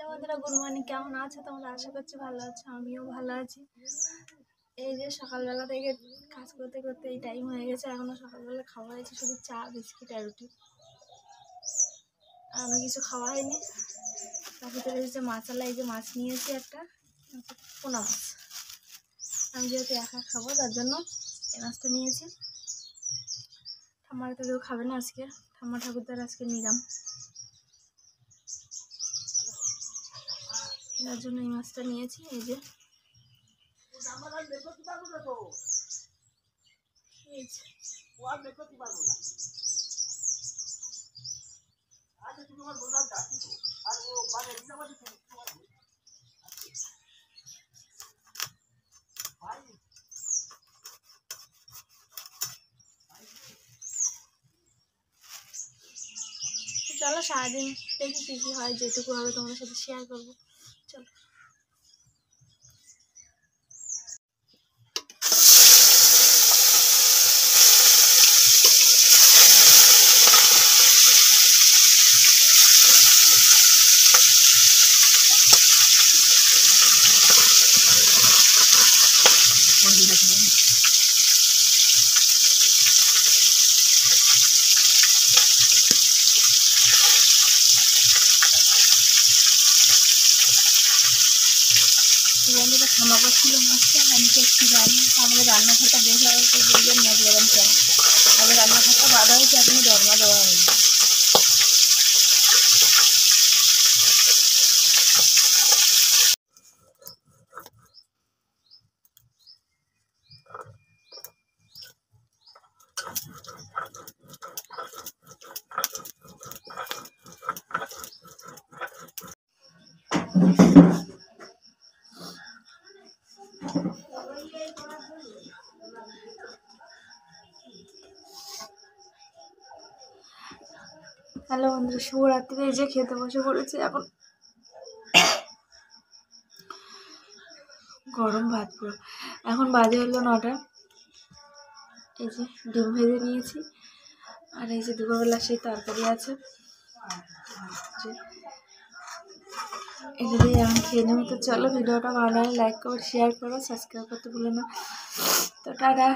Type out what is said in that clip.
বন্ধুরা, good morning. কেমন আছো তোমরা? আশা করছি ভালো আছো, আমিও ভালো আছি। এই যে সকালবেলা থেকে কাজ করতে করতে এই টাইম হয়ে গেছে, এখনো সকালবেলা খাওয়া হয়েছে শুধু চা, বিস্কিট আর রুটি, এখনো কিছু খাওয়া হয়নি। তার ভিতরে এসেছে মাছালা, এই যে মাছ নিয়েছি একটা, পোনা মাছ। আমি যেহেতু একা খাবো তার জন্য এই মাছটা নিয়েছি। ঠাম্মার তো কেউ খাবে না আজকে, ঠাম্মা ঠাকুরদার আজকে নিলাম, তার জন্য এই মাছটা নিয়েছি। এই যে চলো সারাদিন দেখি কী কী হয়, যেটুকু হবে তোমাদের সাথে শেয়ার করবো। চলো। বন্ধুরা ক্ষমা করছিল মাছটা, আমি তো একটু জানি আমাদের রান্নাঘরটা বেশ হয়েছে, বলবেন না যেরকম চাই। আমাদের রান্নাঘরটা বাঁধা হয়েছে, এখনো দরমা দেওয়া হয়েছে। হ্যালো বন্ধুরা, শুভরাত্রি। এই যে খেতে বসে পড়েছি, এখন গরম ভাত পুরো। এখন বাজে হলো 9টা। এই যে ডিম ভেজে নিয়েছি, আর এই যে দুপুরবেলা সেই তরকারি আছে, এটা দিয়ে এখন খেয়ে নেবো। তো চলো, ভিডিওটা ভালো হয় লাইক করো, শেয়ার করো, সাবস্ক্রাইব করতে ভুলো না। তো টাটা।